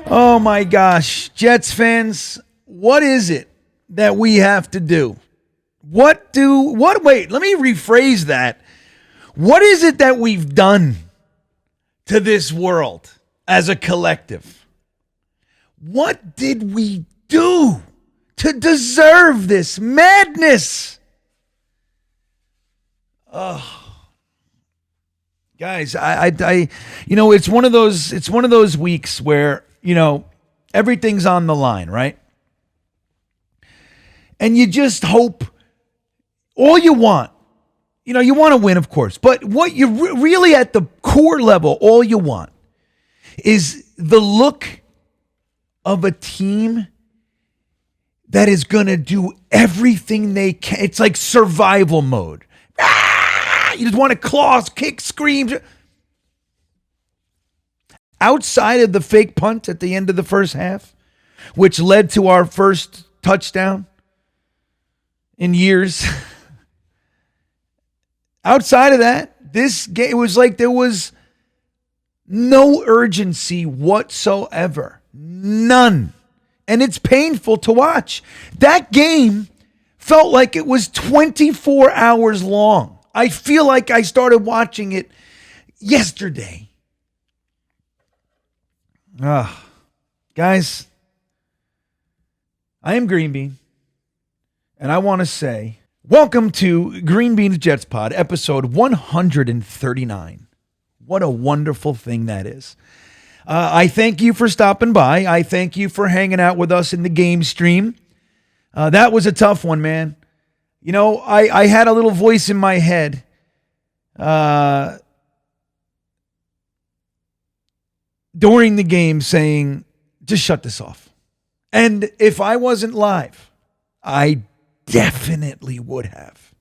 Oh my gosh, Jets fans, what is it that we have to do? Wait, let me rephrase that. What is it that we've done to this world as a collective? What did we do to deserve this madness? Oh. Guys, I it's one of those weeks where, everything's on the line, right? And you just hope, all you want, you want to win, of course, but what you really at the core level, all you want is the look of a team that is going to do everything they can. It's like survival mode. You just want to claw, kick, scream. Outside of the fake punt at the end of the first half, which led to our first touchdown in years. Outside of that, this game, it was like there was no urgency whatsoever. None. And it's painful to watch. That game felt like it was 24 hours long. I feel like I started watching it yesterday. Guys, I am Green Bean, and I want to say, welcome to GreenBean's Jets Pod, episode 139. What a wonderful thing that is. I thank you for stopping by. I thank you for hanging out with us in the game stream. That was a tough one, man. I had a little voice in my head during the game saying, just shut this off. And if I wasn't live, I definitely would have.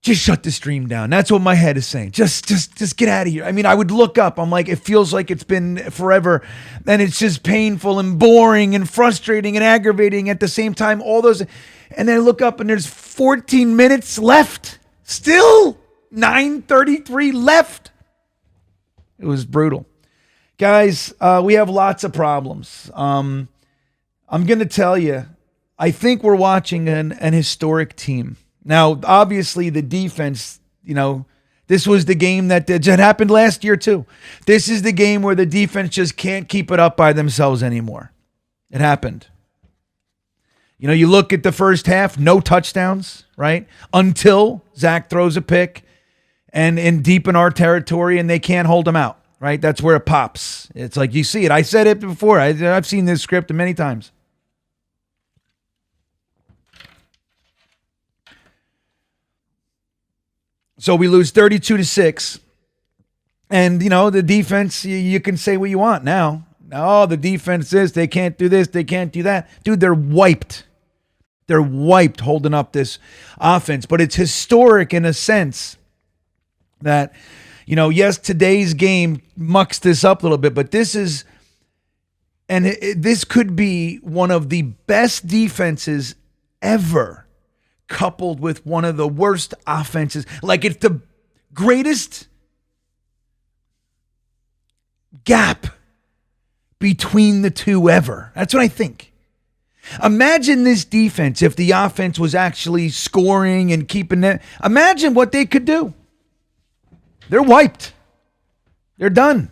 Just shut the stream down. That's what my head is saying. Just get out of here. I mean, I would look up. I'm like, it feels like it's been forever. And it's just painful and boring and frustrating and aggravating at the same time. All those. And then I look up and there's 14 minutes left. Still 9:33 left. It was brutal. Guys, we have lots of problems. I'm going to tell you, I think we're watching an historic team. Now, obviously, the defense, this was the game that happened last year, too. This is the game where the defense just can't keep it up by themselves anymore. It happened. You look at the first half, no touchdowns, right? Until Zach throws a pick and in deep in our territory and they can't hold him out, right? That's where it pops. It's like you see it. I said it before. I've seen this script many times. So we lose 32-6. And, the defense, you can say what you want now. Oh, the defense is, they can't do this, they can't do that. Dude, they're wiped. They're wiped holding up this offense. But it's historic in a sense that, yes, today's game mucks this up a little bit, but this is, and this could be one of the best defenses ever, coupled with one of the worst offenses. Like, it's the greatest gap between the two ever. That's what I think. Imagine this defense if the offense was actually scoring and keeping it. Imagine what they could do. They're wiped. They're done.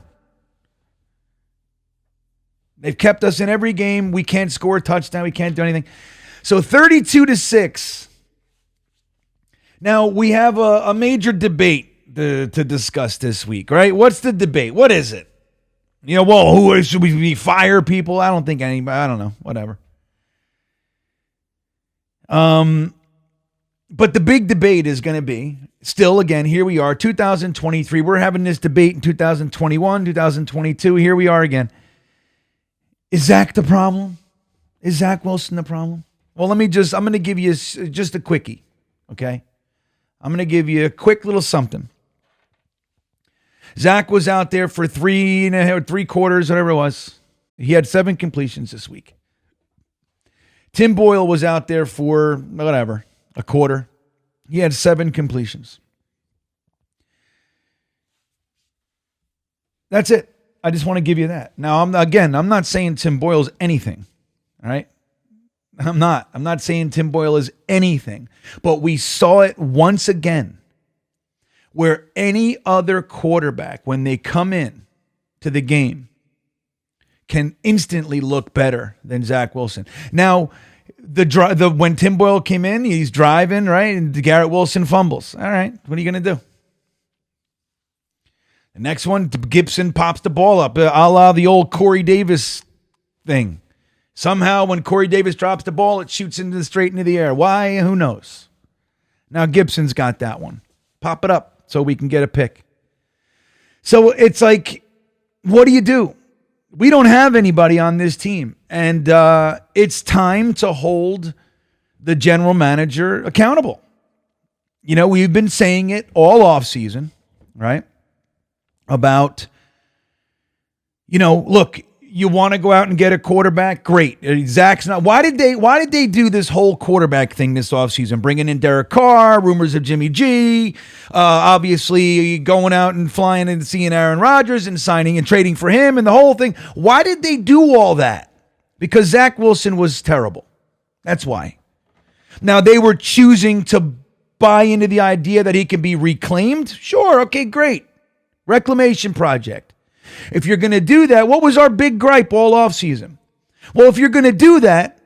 They've kept us in every game. We can't score a touchdown. We can't do anything. So 32-6. Now, we have a major debate to discuss this week, right? What's the debate? What is it? Should we fire people? I don't think anybody, I don't know, whatever. But the big debate is going to be, still, again, here we are, 2023. We're having this debate in 2021, 2022. Here we are again. Is Zach the problem? Is Zach Wilson the problem? Well, I'm going to give you just a quickie, okay? I'm going to give you a quick little something. Zach was out there for 3 quarters, whatever it was. He had 7 completions this week. Tim Boyle was out there for, whatever, a quarter. He had 7 completions. That's it. I just want to give you that. Now, I'm not saying Tim Boyle's anything, all right? I'm not saying Tim Boyle is anything, but we saw it once again where any other quarterback, when they come in to the game, can instantly look better than Zach Wilson. Now, when Tim Boyle came in, he's driving, right? And Garrett Wilson fumbles. All right, what are you going to do? The next one, Gibson pops the ball up, a la the old Corey Davis thing. Somehow, when Corey Davis drops the ball, it shoots straight into the air. Why? Who knows? Now, Gibson's got that one. Pop it up so we can get a pick. So it's like, what do? We don't have anybody on this team. And it's time to hold the general manager accountable. You know, we've been saying it all offseason, right? About, you know, look, you want to go out and get a quarterback? Great. Zach's not. Why did they do this whole quarterback thing this offseason? Bringing in Derek Carr, rumors of Jimmy G, obviously going out and flying and seeing Aaron Rodgers and signing and trading for him and the whole thing. Why did they do all that? Because Zach Wilson was terrible. That's why. Now, they were choosing to buy into the idea that he can be reclaimed. Sure. Okay, great. Reclamation project. If you're going to do that, what was our big gripe all offseason? Well, if you're going to do that,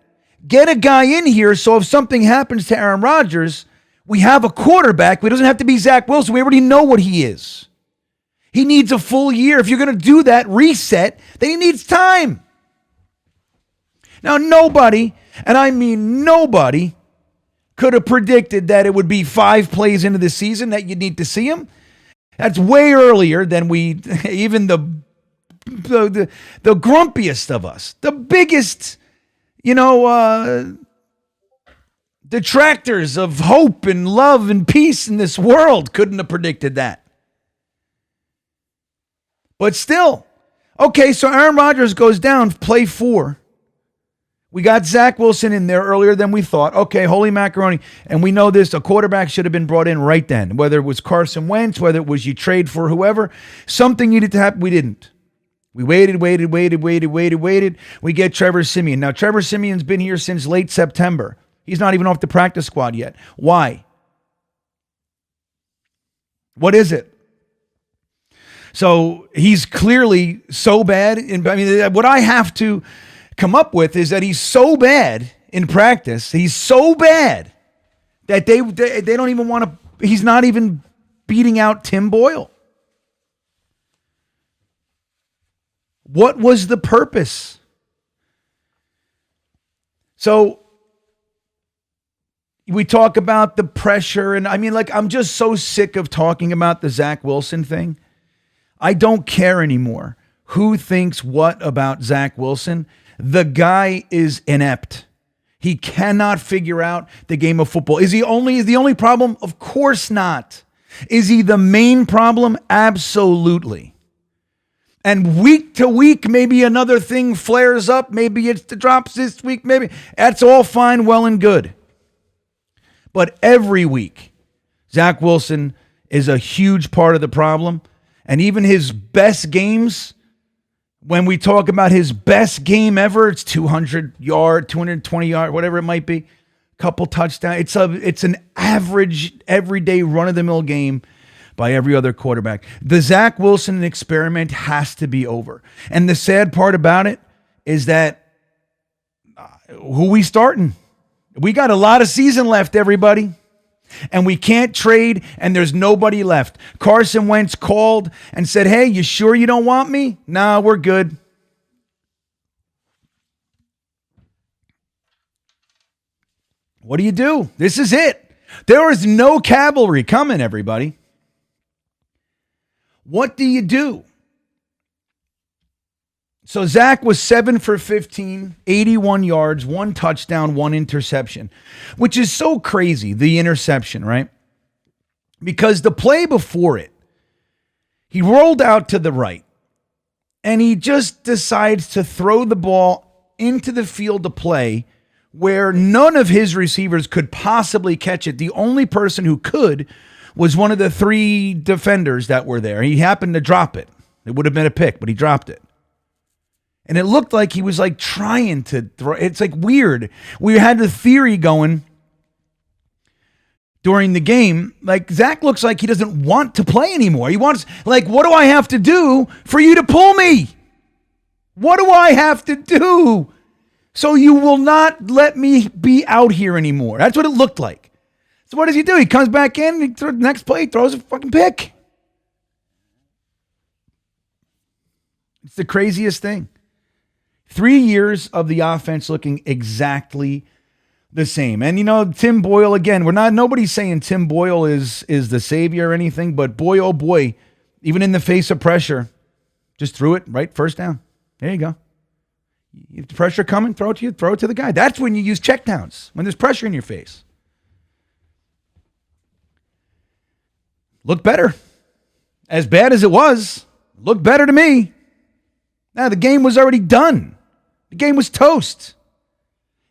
get a guy in here so if something happens to Aaron Rodgers, we have a quarterback. It doesn't have to be Zach Wilson. We already know what he is. He needs a full year. If you're going to do that reset, then he needs time. Now, nobody, and I mean nobody, could have predicted that it would be 5 plays into the season that you'd need to see him. That's way earlier than even the grumpiest of us, the biggest, detractors of hope and love and peace in this world couldn't have predicted that. But still, okay, so Aaron Rodgers goes down, play 4. We got Zach Wilson in there earlier than we thought. Okay, holy macaroni. And we know this, a quarterback should have been brought in right then. Whether it was Carson Wentz, whether it was you trade for whoever, something needed to happen. We didn't. We waited. We get Trevor Siemian. Now, Trevor Siemian's been here since late September. He's not even off the practice squad yet. Why? What is it? So he's clearly so bad. What I have to come up with is that he's so bad in practice. He's so bad that they don't even want to. He's not even beating out Tim Boyle. What was the purpose? So we talk about the pressure, and I'm just so sick of talking about the Zach Wilson thing. I don't care anymore who thinks what about Zach Wilson. The guy is inept. He cannot figure out the game of football. Is the only problem? Of course not. Is he the main problem? Absolutely. And week to week, maybe another thing flares up. Maybe it's the drops this week. Maybe that's all fine, well and good. But every week, Zach Wilson is a huge part of the problem. And even his best games, when we talk about his best game ever, it's 200 yard, 220 yard, whatever it might be, couple touchdowns. It's an average, everyday run-of-the-mill game by every other quarterback. The Zach Wilson experiment has to be over. And the sad part about it is that who we starting? We got a lot of season left, everybody. And we can't trade, and there's nobody left. Carson Wentz called and said, hey, you sure you don't want me? Nah, we're good. What do? This is it. There is no cavalry coming, everybody. What do you do? So Zach was 7 for 15, 81 yards, 1 touchdown, 1 interception, which is so crazy, the interception, right? Because the play before it, he rolled out to the right, and he just decides to throw the ball into the field of play where none of his receivers could possibly catch it. The only person who could was one of the 3 defenders that were there. He happened to drop it. It would have been a pick, but he dropped it. And it looked like he was like trying to throw. It's like weird. We had the theory going during the game. Like, Zach looks like he doesn't want to play anymore. He wants, like, what do I have to do for you to pull me? What do I have to do so you will not let me be out here anymore? That's what it looked like. So what does he do? He comes back in, next play, throws a fucking pick. It's the craziest thing. 3 years of the offense looking exactly the same. And, Tim Boyle, again, nobody's saying Tim Boyle is the savior or anything, but boy, oh boy, even in the face of pressure, just threw it, right? First down. There you go. If the pressure coming, throw it to the guy. That's when you use checkdowns, when there's pressure in your face. Looked better. As bad as it was, looked better to me. Now, the game was already done. The game was toast.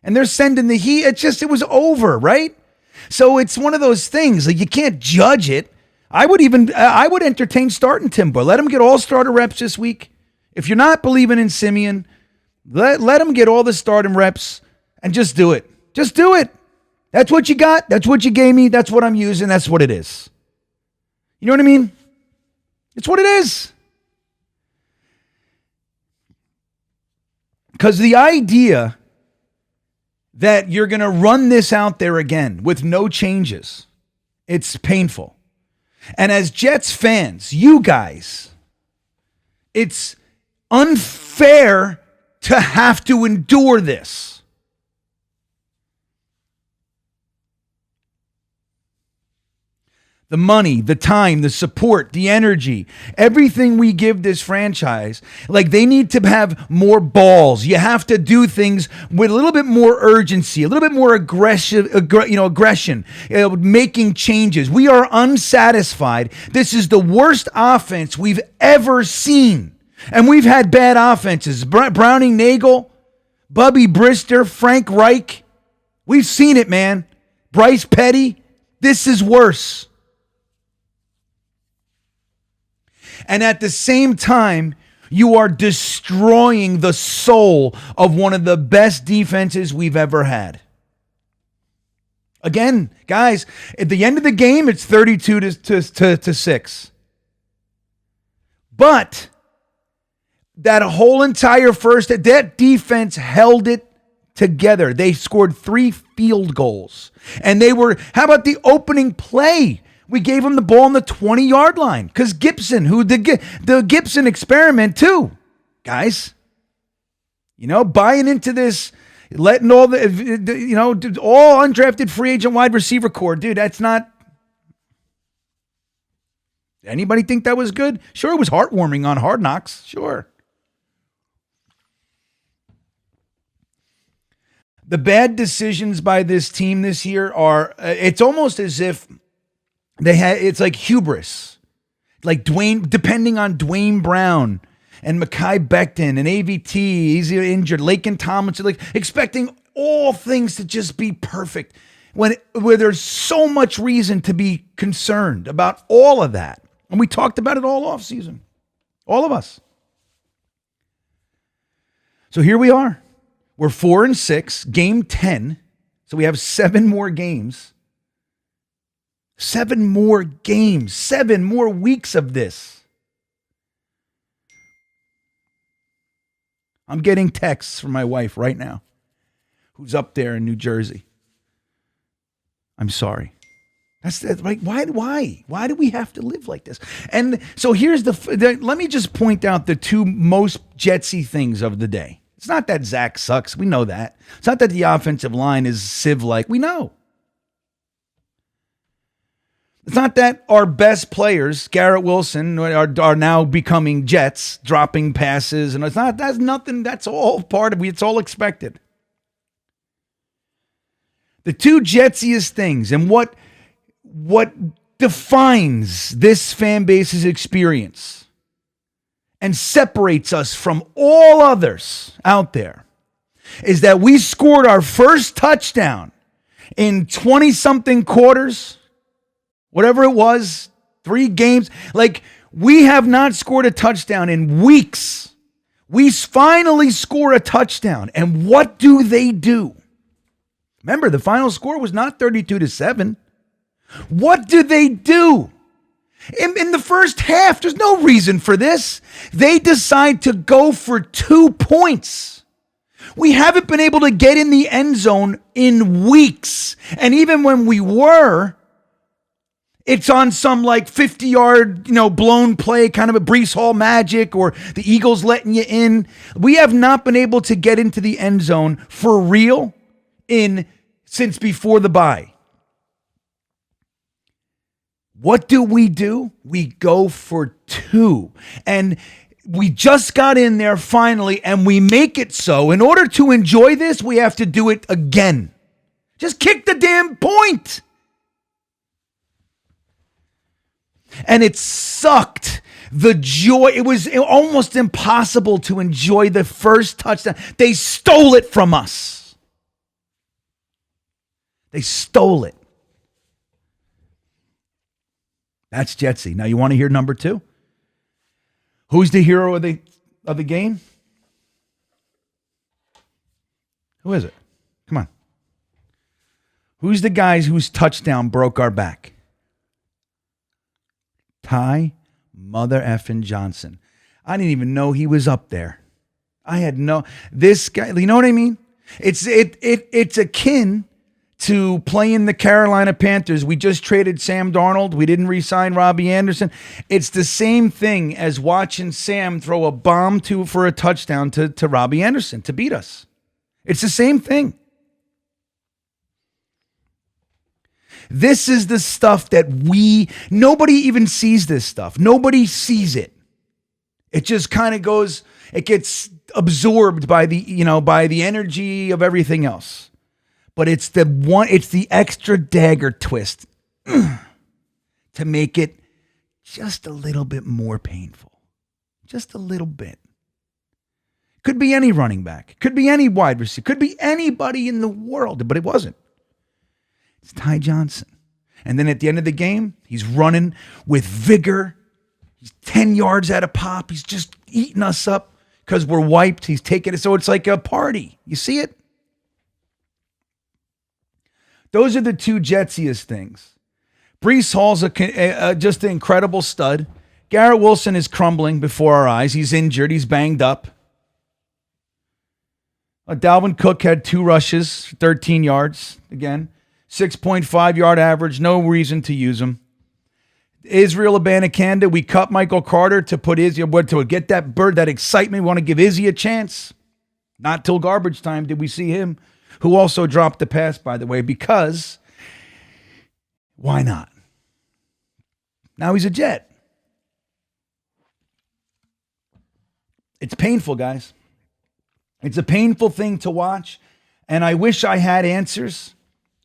And they're sending the heat. It was over, right? So it's one of those things. Like, you can't judge it. I would entertain starting Tim Boyle. Let him get all starter reps this week. If you're not believing in Simeon, let him get all the starting reps and just do it. Just do it. That's what you got. That's what you gave me. That's what I'm using. That's what it is. You know what I mean? It's what it is. Because the idea that you're going to run this out there again with no changes, it's painful. And as Jets fans, you guys, it's unfair to have to endure this. The money, the time, the support, the energy, everything we give this franchise, like, they need to have more balls. You have to do things with a little bit more urgency, a little bit more aggression, making changes. We are unsatisfied. This is the worst offense we've ever seen. And we've had bad offenses. Browning Nagel, Bubby Brister, Frank Reich. We've seen it, man. Bryce Petty. This is worse. And at the same time, you are destroying the soul of one of the best defenses we've ever had. Again, guys, at the end of the game, it's 32 to 6. But that whole entire that defense held it together. They scored 3 field goals. And how about the opening play? We gave them the ball on the 20-yard line because Gibson, the Gibson experiment too, guys, buying into this, letting all all undrafted free agent wide receiver core, dude, that's not. Anybody think that was good? Sure, it was heartwarming on Hard Knocks. Sure. The bad decisions by this team this year it's almost as if it's like hubris, like depending on Dwayne Brown and Mekhi Becton and AVT, he's injured, Laken Tomlinson, like expecting all things to just be perfect where there's so much reason to be concerned about all of that. And we talked about it all off season, all of us. So here we are. We're 4-6, game 10. So we have 7 more games. 7 more games, 7 more weeks of this. I'm getting texts from my wife right now, who's up there in New Jersey. I'm sorry. That's like, why do we have to live like this? And so here's let me just point out the 2 most Jetsy things of the day. It's not that Zach sucks. We know that. It's not that the offensive line is sieve-like. We know. It's not that our best players, Garrett Wilson, are now becoming Jets, dropping passes, and that's nothing. That's all part of it. It's all expected. The 2 Jetsiest things and what defines this fan base's experience and separates us from all others out there is that we scored our first touchdown in 20-something quarters. Whatever it was, 3 games. Like, We have not scored a touchdown in weeks. We finally score a touchdown. And what do they do? Remember, the final score was not 32-7. What do they do? In the first half, there's no reason for this. They decide to go for 2 points. We haven't been able to get in the end zone in weeks. And even when we were, it's on some like 50-yard, blown play, kind of a Breece Hall magic, or the Eagles letting you in. We have not been able to get into the end zone for real since before the bye. What do? We go for 2. And we just got in there finally, and we make it so. In order to enjoy this, we have to do it again. Just kick the damn point. And it sucked. The joy, it was almost impossible to enjoy the first touchdown. They stole it from us. They stole it. That's Jetsy. Now you want to hear number 2? Who's the hero of the game? Who is it? Come on. Who's the guys whose touchdown broke our back? Ty Mother effing Johnson. I didn't even know he was up there. This guy, you know what I mean? It's akin to playing the Carolina Panthers. We just traded Sam Darnold. We didn't re-sign Robbie Anderson. It's the same thing as watching Sam throw a bomb for a touchdown to Robbie Anderson to beat us. It's the same thing. This is the stuff that nobody even sees this stuff. Nobody sees it. It just kind of goes, it gets absorbed by the energy of everything else. But it's the extra dagger twist to make it just a little bit more painful. Just a little bit. Could be any running back. Could be any wide receiver. Could be anybody in the world, but it wasn't. It's Ty Johnson. And then at the end of the game, he's running with vigor. He's 10 yards at a pop. He's just eating us up because we're wiped. He's taking it. So it's like a party. You see it? Those are the 2 jetsiest things. Breece Hall's just an incredible stud. Garrett Wilson is crumbling before our eyes. He's injured. He's banged up. Dalvin Cook had 2 rushes, 13 yards. Again, 6.5 yard average. No reason to use him. Israel Abanikanda, we cut Michael Carter to put Izzy, to get that excitement. We want to give Izzy a chance. Not till garbage time did we see him, who also dropped the pass, by the way, because why not? Now he's a Jet. It's painful, guys. It's a painful thing to watch, and I wish I had answers.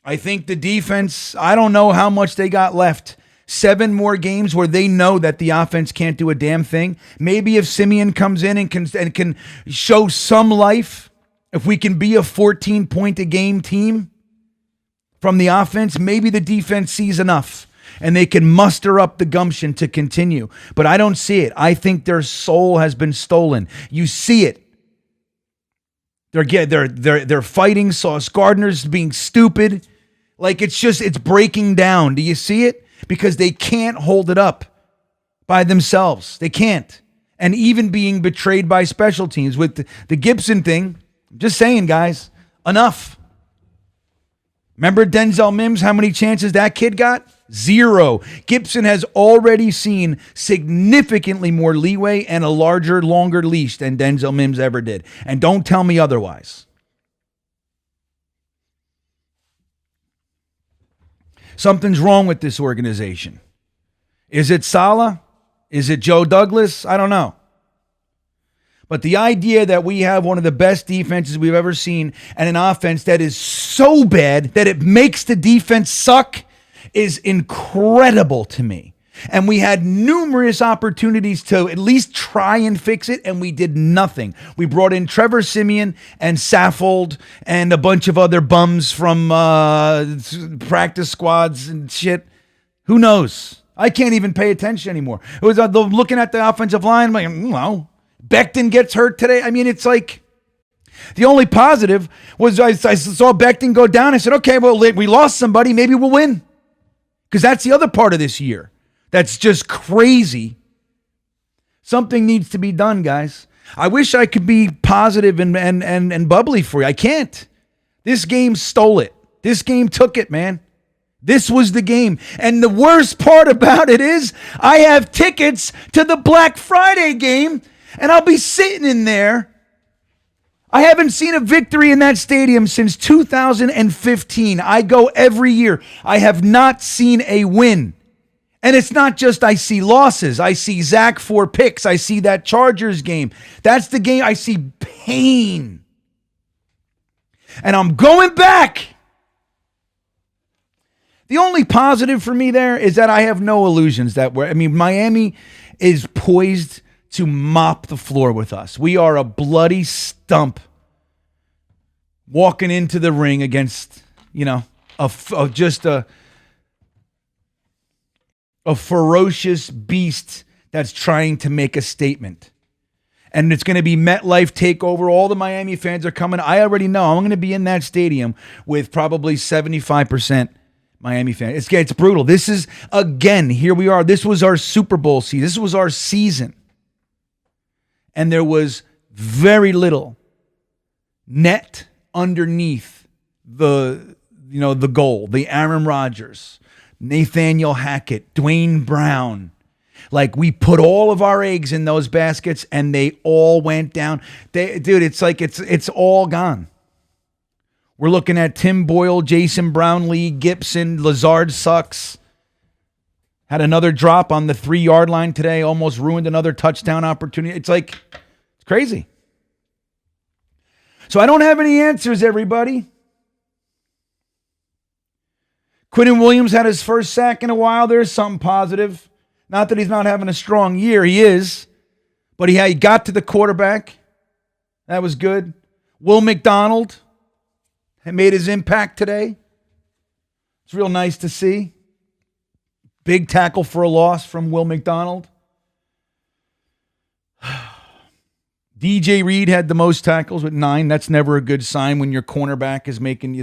I think the defense, I don't know how much they got left. 7 more games where they know that the offense can't do a damn thing. Maybe if Simeon comes in and can show some life, if we can be a 14-point-a-game team from the offense, maybe the defense sees enough and they can muster up the gumption to continue. But I don't see it. I think their soul has been stolen. You see it. They're fighting. Sauce Gardner's being stupid. Like it's breaking down. Do you see it? Because they can't hold it up by themselves. They can't. And even being betrayed by special teams with the Gibson thing. Just saying, guys, enough. Remember Denzel Mims, how many chances that kid got? 0. Gibson has already seen significantly more leeway and a larger, longer leash than Denzel Mims ever did. And don't tell me otherwise. Something's wrong with this organization. Is it Saleh? Is it Joe Douglas? I don't know. But the idea that we have one of the best defenses we've ever seen and an offense that is so bad that it makes the defense suck is incredible to me. And we had numerous opportunities to at least try and fix it, and we did nothing. We brought in Trevor Siemian and Saffold and a bunch of other bums from practice squads and shit. Who knows? I can't even pay attention anymore. It was looking at the offensive line, like, well, Becton gets hurt today. I mean, it's like the only positive was I saw Becton go down. I said, okay, well, we lost somebody. Maybe we'll win. Because that's the other part of this year. That's just crazy. Something needs to be done, guys. I wish I could be positive and bubbly for you. I can't. This game stole it. This game took it, man. This was the game. And the worst part about it is I have tickets to the Black Friday game, and I'll be sitting in there. I haven't seen a victory in that stadium since 2015. I go every year. I have not seen a win. And it's not just I see losses. I see Zach 4 picks. I see that Chargers game. That's the game. I see pain. And I'm going back. The only positive for me there is that I have no illusions Miami is poised to mop the floor with us. We are a bloody stump walking into the ring against, a ferocious beast that's trying to make a statement. And it's going to be MetLife takeover. All the Miami fans are coming. I already know I'm going to be in that stadium with probably 75% Miami fans. It's brutal. This is, again, here we are. This was our Super Bowl season. This was our season. And there was very little net underneath the goal. The Aaron Rodgers, Nathaniel Hackett, Dwayne Brown. Like, we put all of our eggs in those baskets and they all went down. It's like it's all gone. We're looking at Tim Boyle, Jason Brownlee, Gibson, Lazard sucks. Had another drop on the 3-yard line today, almost ruined another touchdown opportunity. It's crazy. So I don't have any answers, everybody. Quinnen Williams had his first sack in a while. There's something positive. Not that he's not having a strong year. He is. But he got to the quarterback. That was good. Will McDonald made his impact today. It's real nice to see. Big tackle for a loss from Will McDonald. DJ Reed had the most tackles with 9. That's never a good sign when your cornerback is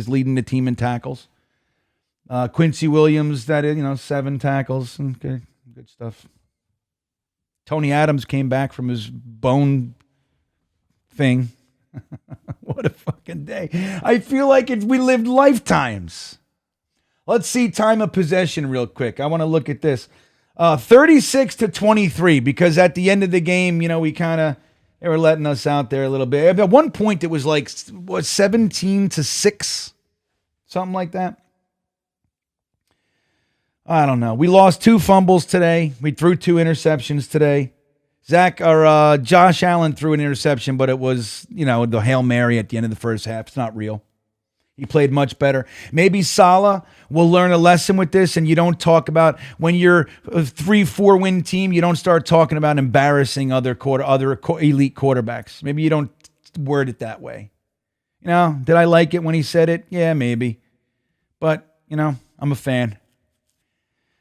leading the team in tackles. Quincy Williams, 7 tackles. Okay, good stuff. Tony Adams came back from his bone thing. What a fucking day. I feel like we lived lifetimes. Let's see time of possession real quick. I want to look at this. 36-23, because at the end of the game, they were letting us out there a little bit. At one point, it was 17-6, something like that. I don't know. We lost 2 fumbles today. We threw 2 interceptions today. Josh Allen threw an interception, but it was, the Hail Mary at the end of the first half. It's not real. He played much better. Maybe Saleh will learn a lesson with this, and you don't talk about, when you're a 3-4 win team, you don't start talking about embarrassing other elite quarterbacks. Maybe you don't word it that way. Did I like it when he said it? Yeah, maybe. But, I'm a fan.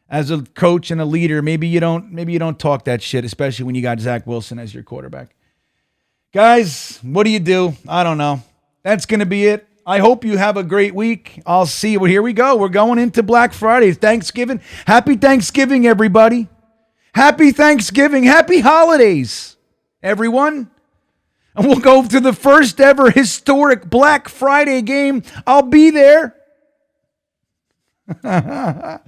As a coach and a leader, maybe you don't talk that shit, especially when you got Zach Wilson as your quarterback. Guys, what do you do? I don't know. That's going to be it. I hope you have a great week. I'll see you. Well, here we go. We're going into Black Friday. Thanksgiving. Happy Thanksgiving, everybody. Happy Thanksgiving. Happy holidays, everyone. And we'll go to the first ever historic Black Friday game. I'll be there. And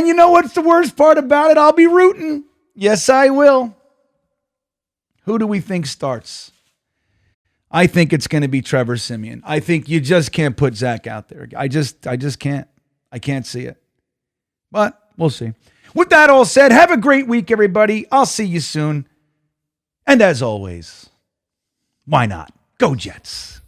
you know what's the worst part about it? I'll be rooting. Yes, I will. Who do we think starts? I think it's going to be Trevor Siemian. I think you just can't put Zach out there. I just can't. I can't see it. But we'll see. With that all said, have a great week, everybody. I'll see you soon. And as always, why not? Go Jets.